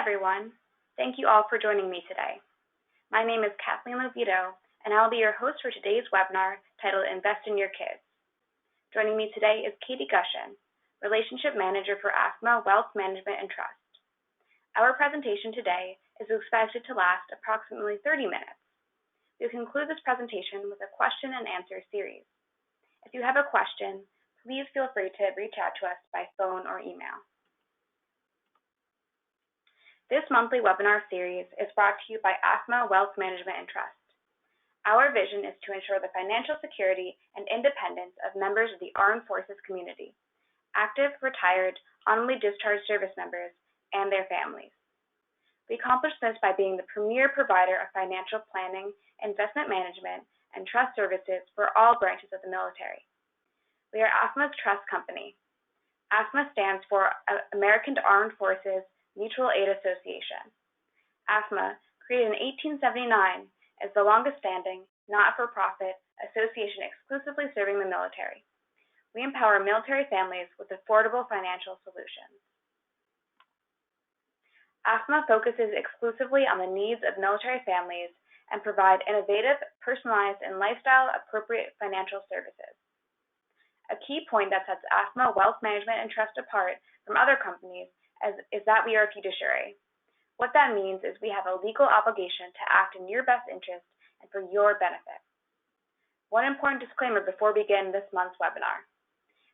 everyone. Thank you all for joining me today. My name is Kathleen Lovito, and I will be your host for today's webinar titled Invest in Your Kids. Joining me today is Katie Gushin, Relationship Manager for AAFMAA Wealth Management and Trust. Our presentation today is expected to last approximately 30 minutes. We'll conclude this presentation with a question and answer series. If you have a question, please feel free to reach out to us by phone or email. This monthly webinar series is brought to you by AAFMAA Wealth Management and Trust. Our vision is to ensure the financial security and independence of members of the armed forces community, active, retired, honorably discharged service members, and their families. We accomplish this by being the premier provider of financial planning, investment management, and trust services for all branches of the military. We are AAFMAA's trust company. AAFMAA stands for American Armed Forces Mutual Aid Association. AAFMAA, created in 1879, is the longest-standing, not-for-profit association exclusively serving the military. We empower military families with affordable financial solutions. AAFMAA focuses exclusively on the needs of military families and provide innovative, personalized, and lifestyle-appropriate financial services. A key point that sets AAFMAA Wealth Management and Trust apart from other companies is that we are a fiduciary. What that means is we have a legal obligation to act in your best interest and for your benefit. One important disclaimer before we begin this month's webinar.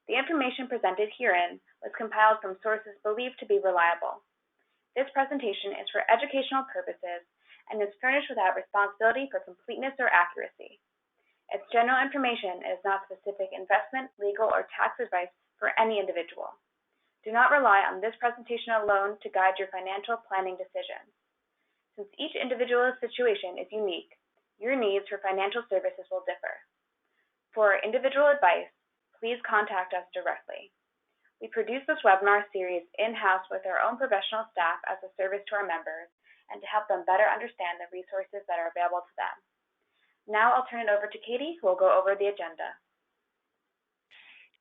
The information presented herein was compiled from sources believed to be reliable. This presentation is for educational purposes and is furnished without responsibility for completeness or accuracy. Its general information is not specific investment, legal, or tax advice for any individual. Do not rely on this presentation alone to guide your financial planning decisions. Since each individual situation is unique, your needs for financial services will differ. For individual advice, please contact us directly. We produce this webinar series in-house with our own professional staff as a service to our members and to help them better understand the resources that are available to them. Now I'll turn it over to Katie, who will go over the agenda.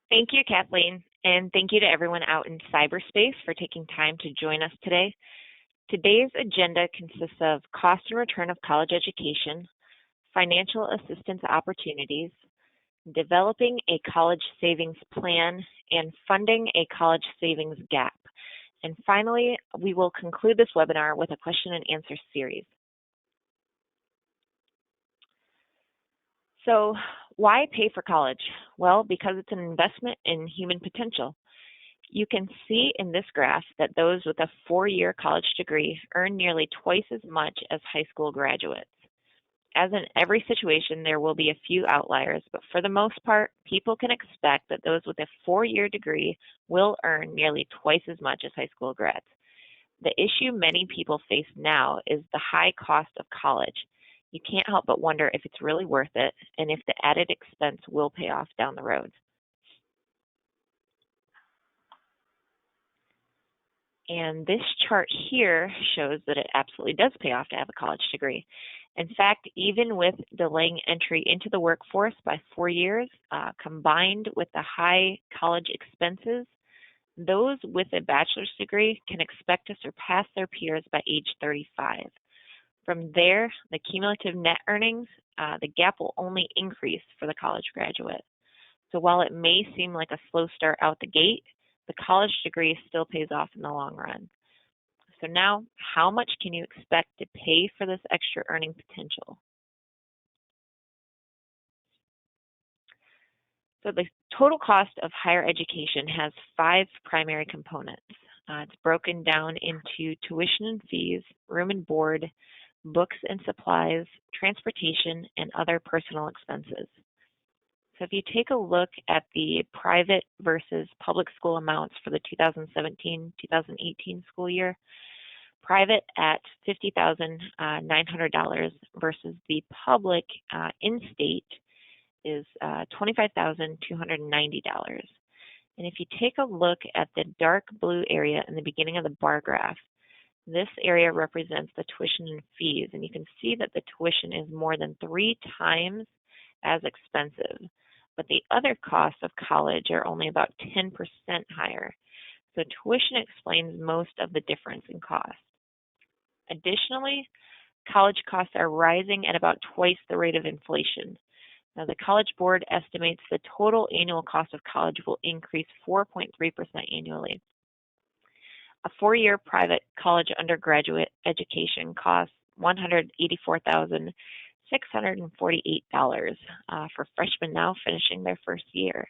Thank you, Kathleen, and thank you to everyone out in cyberspace for taking time to join us today. Today's agenda consists of cost and return of college education, financial assistance opportunities, developing a college savings plan, and funding a college savings gap. And finally, we will conclude this webinar with a question and answer series. So why pay for college? Well, because it's an investment in human potential. You can see in this graph that those with a 4-year college degree earn nearly twice as much as high school graduates. As in every situation, there will be a few outliers, but for the most part, people can expect that those with a 4-year degree will earn nearly twice as much as high school grads. The issue many people face now is the high cost of college. You can't help but wonder if it's really worth it and if the added expense will pay off down the road. And this chart here shows that it absolutely does pay off to have a college degree. In fact, even with delaying entry into the workforce by 4 years, combined with the high college expenses, those with a bachelor's degree can expect to surpass their peers by age 35. From there, the cumulative net earnings, the gap will only increase for the college graduate. So while it may seem like a slow start out the gate, the college degree still pays off in the long run. So now, how much can you expect to pay for this extra earning potential? So the total cost of higher education has 5 primary components. It's broken down into tuition and fees, room and board, books and supplies, transportation, and other personal expenses. So if you take a look at the private versus public school amounts for the 2017-2018 school year, private at $50,900 versus the public in-state is $25,290. And if you take a look at the dark blue area in the beginning of the bar graph, this area represents the tuition and fees, and you can see that the tuition is more than 3 times as expensive, but the other costs of college are only about 10% higher. So tuition explains most of the difference in cost. Additionally, college costs are rising at about twice the rate of inflation. Now, the College Board estimates the total annual cost of college will increase 4.3% annually. A four-year private college undergraduate education costs $184,648 for freshmen now finishing their first year.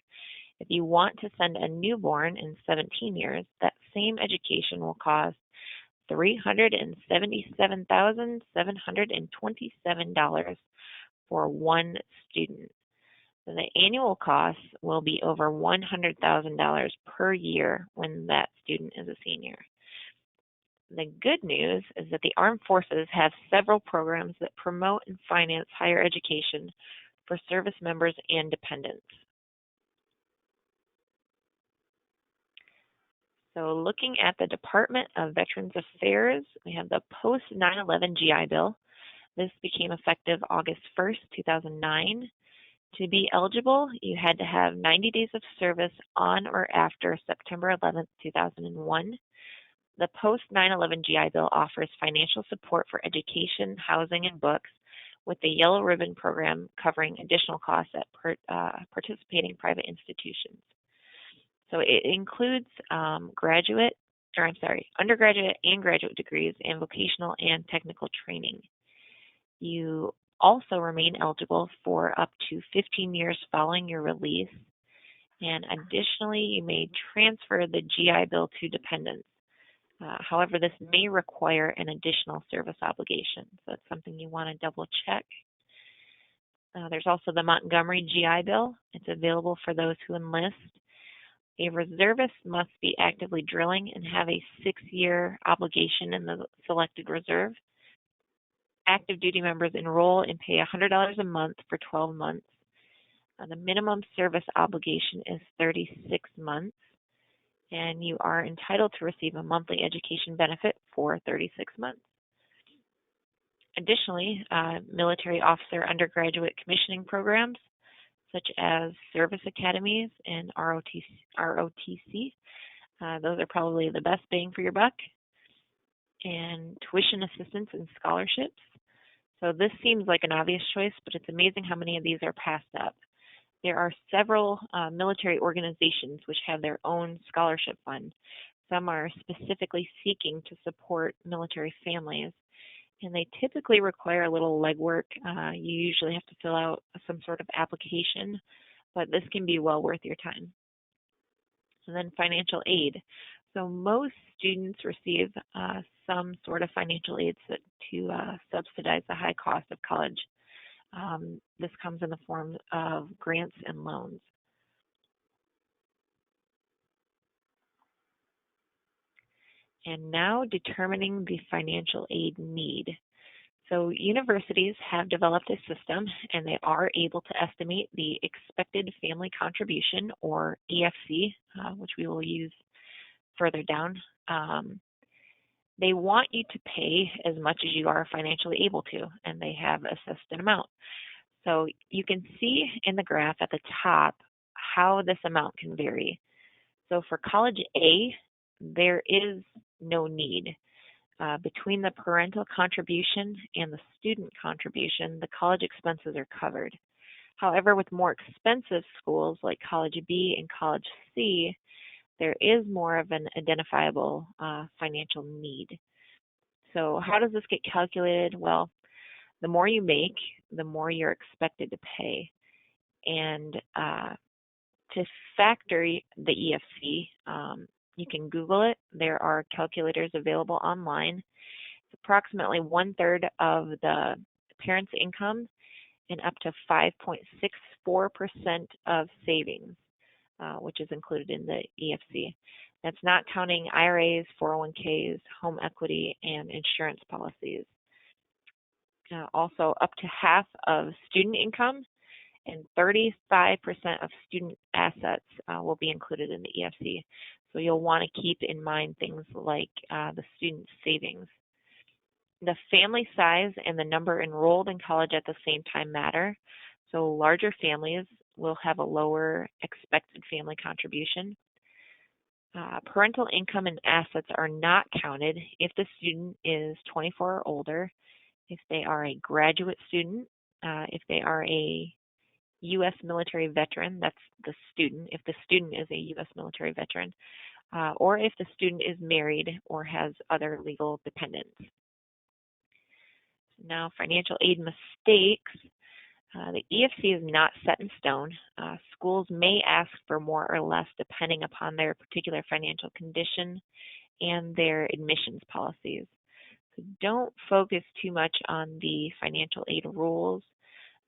If you want to send a newborn in 17 years, that same education will cost $377,727 for one student. So the annual cost will be over $100,000 per year when that student is a senior. The good news is that the Armed Forces have several programs that promote and finance higher education for service members and dependents. So looking at the Department of Veterans Affairs, we have the post 9/11 GI Bill. This became effective August 1st, 2009. To be eligible, you had to have 90 days of service on or after September 11th, 2001. The post 9/11 GI Bill offers financial support for education, housing, and books, with the Yellow Ribbon program covering additional costs at participating private institutions. So it includes undergraduate and graduate degrees and vocational and technical training. You also remain eligible for up to 15 years following your release. And additionally, you may transfer the GI Bill to dependents. However, this may require an additional service obligation. So it's something you want to double check. There's also the Montgomery GI Bill. It's available for those who enlist. A reservist must be actively drilling and have a 6-year obligation in the selected reserve. Active duty members enroll and pay $100 a month for 12 months. The minimum service obligation is 36 months, and you are entitled to receive a monthly education benefit for 36 months. Additionally, military officer undergraduate commissioning programs, such as service academies and ROTC. Those are probably the best bang for your buck. And tuition assistance and scholarships. So this seems like an obvious choice, but it's amazing how many of these are passed up. There are several military organizations which have their own scholarship fund. Some are specifically seeking to support military families, and they typically require a little legwork. You usually have to fill out some sort of application, but this can be well worth your time. And then financial aid. So most students receive some sort of financial aid to subsidize the high cost of college. This comes in the form of grants and loans. And now determining the financial aid need. So universities have developed a system, and they are able to estimate the expected family contribution, or EFC, which we will use further down. They want you to pay as much as you are financially able to, and they have assessed an amount. So you can see in the graph at the top how this amount can vary. So for college A, there is no need. Between the parental contribution and the student contribution, the college expenses are covered. However, with more expensive schools like College B and College C, there is more of an identifiable financial need. So how does this get calculated? Well, the more you make, the more you're expected to pay. And to factor the EFC, you can Google it. There are calculators available online. It's approximately 1/3 of the parent's income and up to 5.64% of savings, which is included in the EFC. That's not counting IRAs, 401ks, home equity, and insurance policies. Also, up to half of student income and 35% of student assets will be included in the EFC. So you'll want to keep in mind things like the student savings. The family size and the number enrolled in college at the same time matter. So larger families will have a lower expected family contribution. Parental income and assets are not counted if the student is 24 or older, if they are a graduate student, if they are a U.S. military veteran, that's the student, if the student is a U.S. military veteran, or if the student is married or has other legal dependents. Now, financial aid mistakes. The EFC is not set in stone. Schools may ask for more or less depending upon their particular financial condition and their admissions policies. So don't focus too much on the financial aid rules.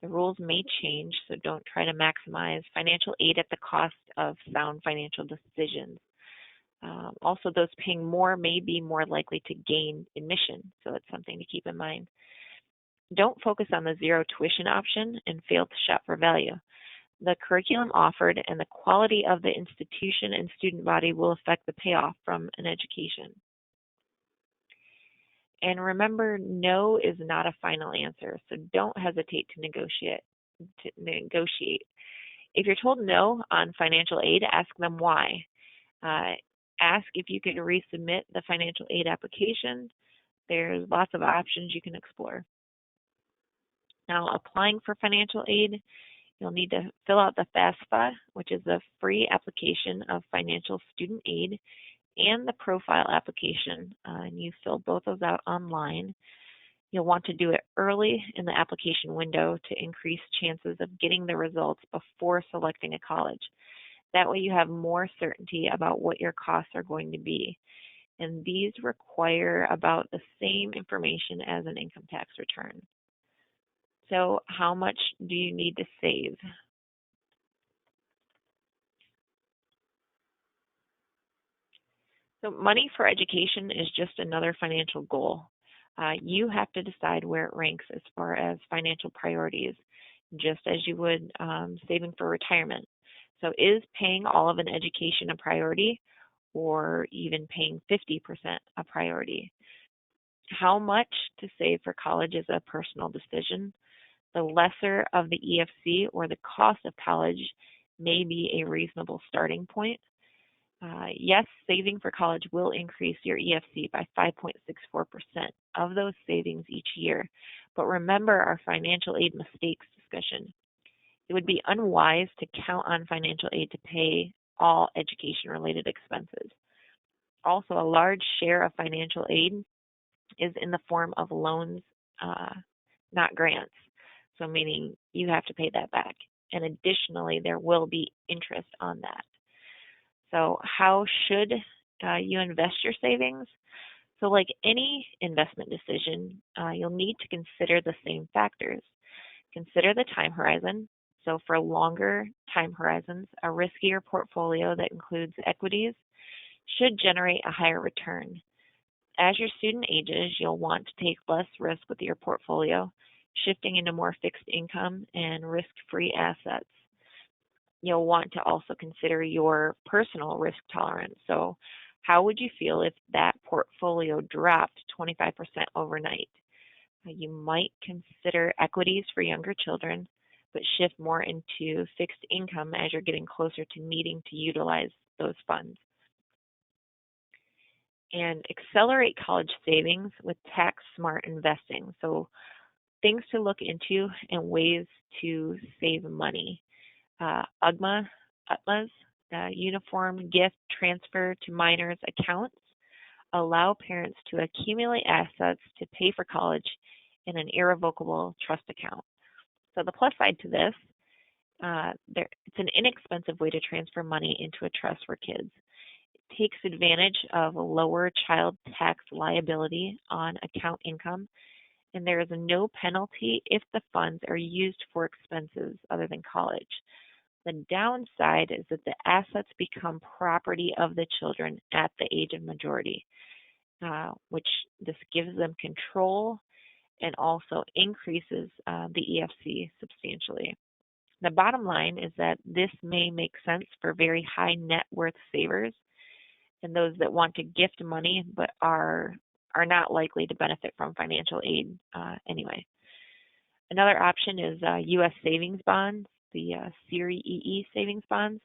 The rules may change, so don't try to maximize financial aid at the cost of sound financial decisions. Also, those paying more may be more likely to gain admission, so it's something to keep in mind. Don't focus on the zero tuition option and fail to shop for value. The curriculum offered and the quality of the institution and student body will affect the payoff from an education. And remember, no is not a final answer, so don't hesitate to negotiate. If you're told no on financial aid, ask them why. Ask if you could resubmit the financial aid application. There's lots of options you can explore. Now, applying for financial aid, you'll need to fill out the FAFSA, which is a free application of financial student aid, and the profile application, and you fill both of those out online. You'll want to do it early in the application window to increase chances of getting the results before selecting a college. That way you have more certainty about what your costs are going to be. And these require about the same information as an income tax return. So how much do you need to save? So money for education is just another financial goal. You have to decide where it ranks as far as financial priorities, just as you would saving for retirement. So is paying all of an education a priority, or even paying 50% a priority? How much to save for college is a personal decision. The lesser of the EFC or the cost of college may be a reasonable starting point. Yes, saving for college will increase your EFC by 5.64% of those savings each year. But remember our financial aid mistakes discussion. It would be unwise to count on financial aid to pay all education-related expenses. Also, a large share of financial aid is in the form of loans, not grants. So meaning you have to pay that back. And additionally, there will be interest on that. So how should you invest your savings? So like any investment decision, you'll need to consider the same factors. Consider the time horizon. So for longer time horizons, a riskier portfolio that includes equities should generate a higher return. As your student ages, you'll want to take less risk with your portfolio, shifting into more fixed income and risk-free assets. You'll want to also consider your personal risk tolerance. So how would you feel if that portfolio dropped 25% overnight? You might consider equities for younger children, but shift more into fixed income as you're getting closer to needing to utilize those funds. And accelerate college savings with tax-smart investing. So things to look into and ways to save money. UTMA's Uniform Gift Transfer to Minors accounts allow parents to accumulate assets to pay for college in an irrevocable trust account. So the plus side to this, it's an inexpensive way to transfer money into a trust for kids. It takes advantage of a lower child tax liability on account income, and there is no penalty if the funds are used for expenses other than college. The downside is that the assets become property of the children at the age of majority, which this gives them control and also increases the EFC substantially. The bottom line is that this may make sense for very high net worth savers and those that want to gift money but are not likely to benefit from financial aid anyway. Another option is U.S. savings bonds, the Series EE savings bonds.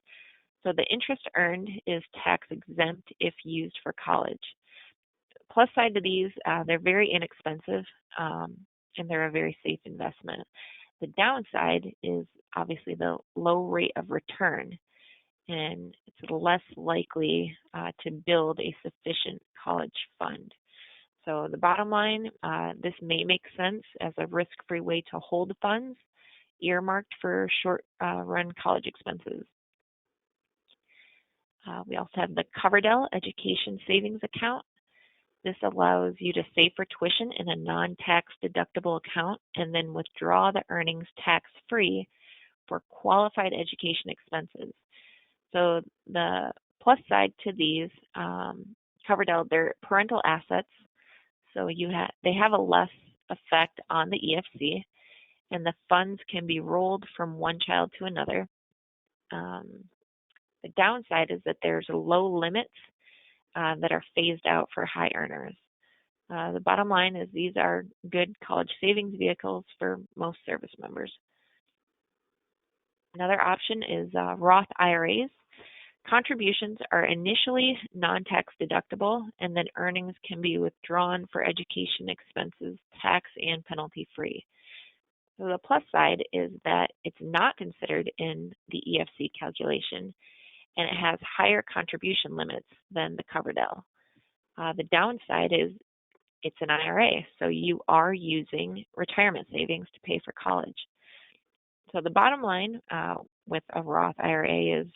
So the interest earned is tax exempt if used for college. Plus side to these, they're very inexpensive and they're a very safe investment. The downside is obviously the low rate of return, and it's less likely to build a sufficient college fund. So the bottom line, this may make sense as a risk-free way to hold funds earmarked for short-run college expenses. We also have the Coverdell Education Savings Account. This allows you to save for tuition in a non-tax deductible account and then withdraw the earnings tax-free for qualified education expenses. So the plus side to these, Coverdell, they're parental assets, so they have a less effect on the EFC, and the funds can be rolled from one child to another. The downside is that there's low limits that are phased out for high earners. The bottom line is these are good college savings vehicles for most service members. Another option is Roth IRAs. Contributions are initially non-tax deductible, and then earnings can be withdrawn for education expenses, tax and penalty free. So the plus side is that it's not considered in the EFC calculation, and it has higher contribution limits than the Coverdell. The downside is it's an IRA, so you are using retirement savings to pay for college. So the bottom line with a Roth IRA is,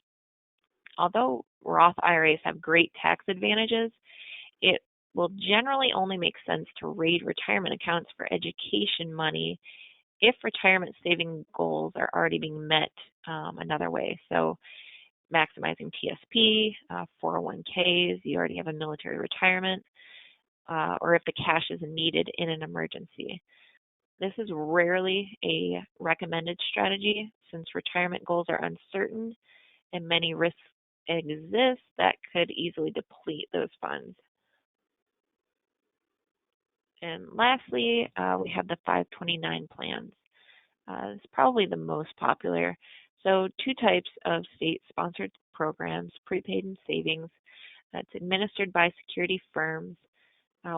although Roth IRAs have great tax advantages, it will generally only make sense to raid retirement accounts for education money if retirement saving goals are already being met another way. So maximizing TSP, 401ks, you already have a military retirement, or if the cash is needed in an emergency. This is rarely a recommended strategy since retirement goals are uncertain and many risks exist that could easily deplete those funds. And lastly, we have the 529 plans. It's probably the most popular. So two types of state-sponsored programs, prepaid and savings, that's administered by security firms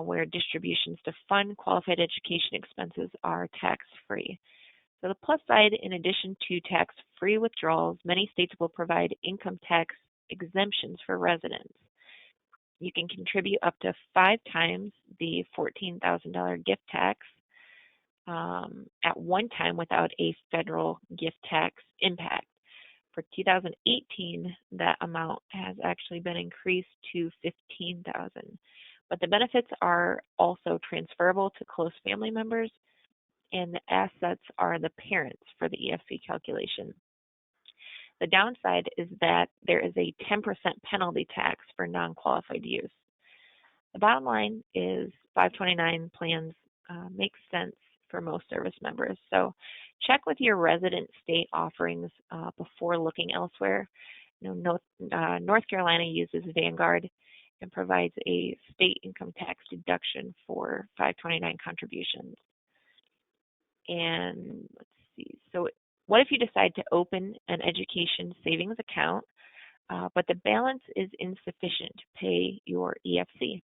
where distributions to fund qualified education expenses are tax-free. So the plus side, in addition to tax-free withdrawals, many states will provide income tax exemptions for residents. You can contribute up to 5 times the $14,000 gift tax at one time without a federal gift tax impact. For 2018, that amount has actually been increased to $15,000. But the benefits are also transferable to close family members, and the assets are the parents for the EFC calculation. The downside is that there is a 10% penalty tax for non-qualified use. The bottom line is 529 plans make sense for most service members. So check with your resident state offerings before looking elsewhere. North Carolina uses Vanguard and provides a state income tax deduction for 529 contributions. And let's see, so what if you decide to open an education savings account, but the balance is insufficient to pay your EFC?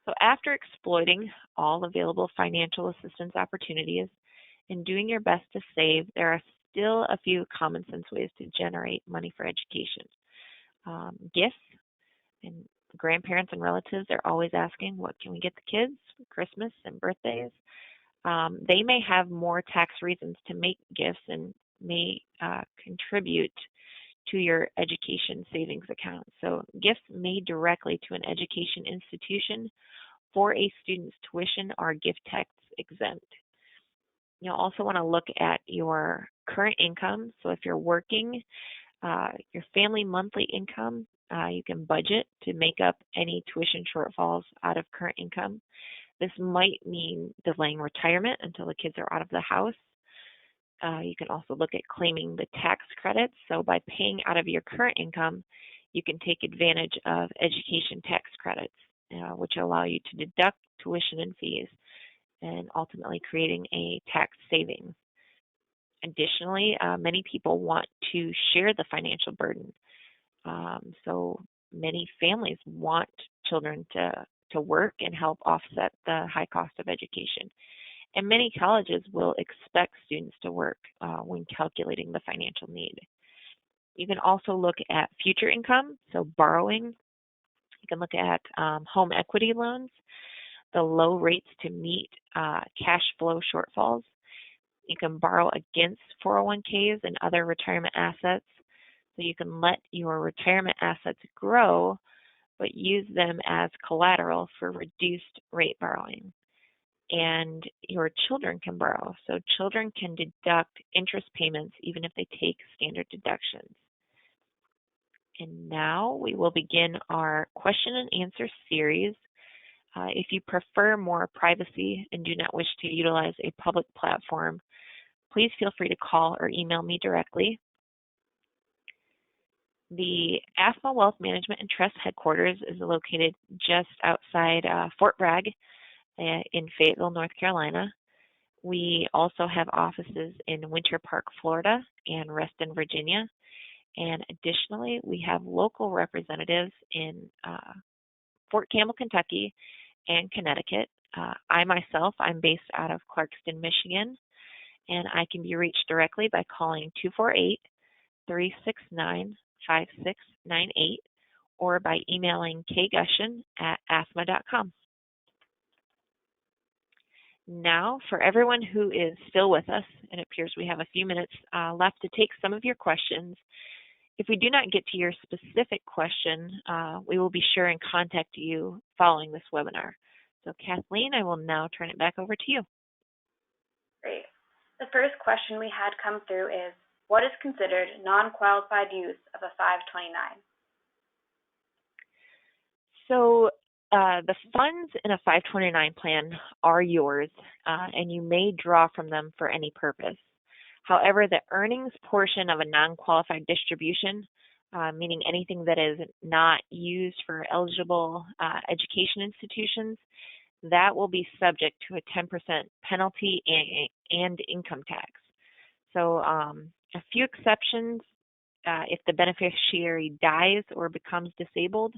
So after exploiting all available financial assistance opportunities and doing your best to save, there are still a few common sense ways to generate money for education. Gifts, and grandparents and relatives are always asking, what can we get the kids for Christmas and birthdays? They may have more tax reasons to make gifts and may contribute to your education savings account. So gifts made directly to an education institution for a student's tuition are gift tax exempt. You'll also want to look at your current income. So if you're working, your family monthly income, you can budget to make up any tuition shortfalls out of current income. This might mean delaying retirement until the kids are out of the house. You can also look at claiming the tax credits. So by paying out of your current income, you can take advantage of education tax credits, which allow you to deduct tuition and fees and ultimately creating a tax savings. Additionally, many people want to share the financial burden. So many families want children to work and help offset the high cost of education. And many colleges will expect students to work when calculating the financial need. You can also look at future income, so borrowing. You can look at home equity loans, the low rates to meet cash flow shortfalls. You can borrow against 401ks and other retirement assets. So you can let your retirement assets grow, but use them as collateral for reduced rate borrowing. And your children can borrow. So children can deduct interest payments even if they take standard deductions. And now we will begin our question and answer series. If you prefer more privacy and do not wish to utilize a public platform, please feel free to call or email me directly. The AAFMAA Wealth Management and Trust headquarters is located just outside Fort Bragg in Fayetteville, North Carolina. We also have offices in Winter Park, Florida, and Reston, Virginia. And additionally, we have local representatives in Fort Campbell, Kentucky, and Connecticut. I'm based out of Clarkston, Michigan, and I can be reached directly by calling 248-369-5698 or by emailing kgushin@afma.com. Now, for everyone who is still with us, it appears we have a few minutes left to take some of your questions. If we do not get to your specific question, we will be sure and contact you following this webinar. So Kathleen, I will now turn it back over to you. Great. The first question we had come through is, what is considered non-qualified use of a 529? So the funds in a 529 plan are yours, and you may draw from them for any purpose. However, the earnings portion of a non-qualified distribution, meaning anything that is not used for eligible education institutions, that will be subject to a 10% penalty and income tax. So a few exceptions, if the beneficiary dies or becomes disabled,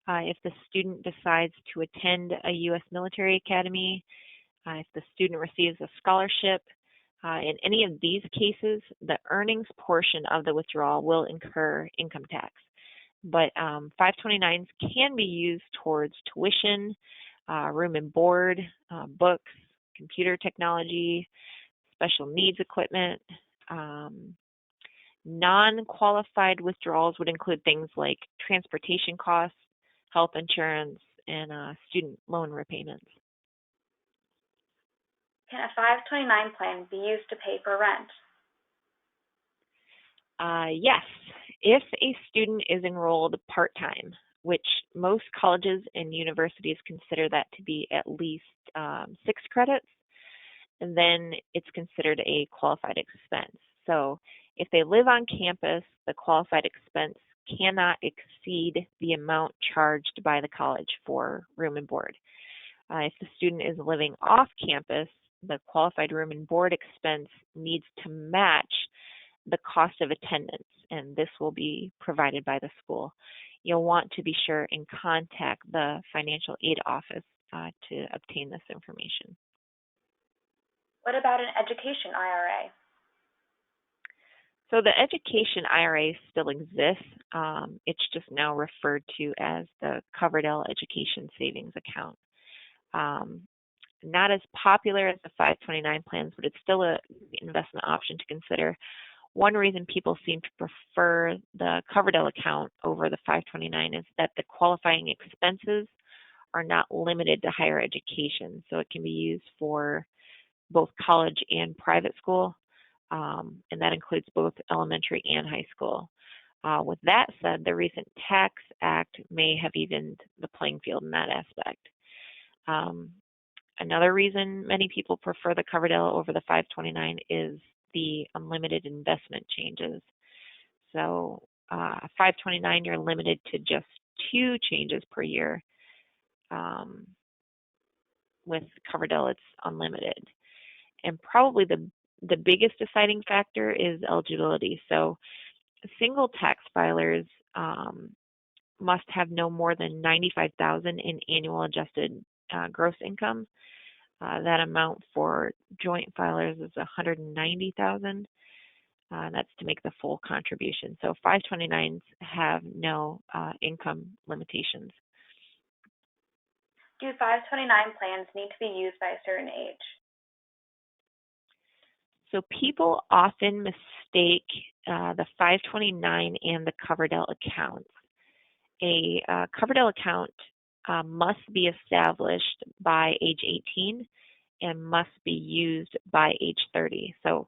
if the student decides to attend a U.S. military academy, if the student receives a scholarship, in any of these cases, the earnings portion of the withdrawal will incur income tax. But 529s can be used towards tuition, room and board, books, computer technology, special needs equipment. Non-qualified withdrawals would include things like transportation costs, health insurance, and student loan repayments. Can a 529 plan be used to pay for rent? Yes, if a student is enrolled part-time, which most colleges and universities consider that to be at least 6 credits, then it's considered a qualified expense. So if they live on campus, the qualified expense cannot exceed the amount charged by the college for room and board. If the student is living off campus, the qualified room and board expense needs to match the cost of attendance, and this will be provided by the school. You'll want to be sure and contact the financial aid office to obtain this information. What about an education IRA? So the education IRA still exists. It's just now referred to as the Coverdell Education Savings Account. Not as popular as the 529 plans, but it's still an investment option to consider. One reason people seem to prefer the Coverdell account over the 529 is that the qualifying expenses are not limited to higher education. So it can be used for both college and private school, and that includes both elementary and high school. With that said, the recent Tax Act may have evened the playing field in that aspect. Another reason many people prefer the Coverdell over the 529 is the unlimited investment changes. So 529, you're limited to just 2 changes per year. With Coverdell, it's unlimited. And probably the The biggest deciding factor is eligibility. So single tax filers must have no more than $95,000 in annual adjusted gross income. That amount for joint filers is $190,000. That's to make the full contribution. So 529s have no income limitations. Do 529 plans need to be used by a certain age? So people often mistake the 529 and the Coverdell accounts. A Coverdell account must be established by age 18 and must be used by age 30. So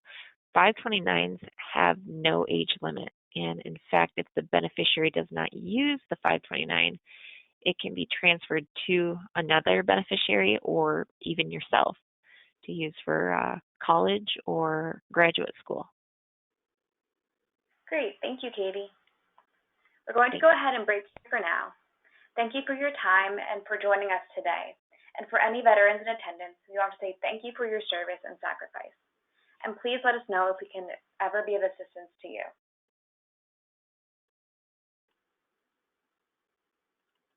529s have no age limit. And in fact, if the beneficiary does not use the 529, it can be transferred to another beneficiary or even yourself to use for college or graduate school. Great. Thank you, Katie. We're going to go ahead and break for now. Thank you for your time and for joining us today. And for any veterans in attendance, we want to say thank you for your service and sacrifice. And please let us know if we can ever be of assistance to you.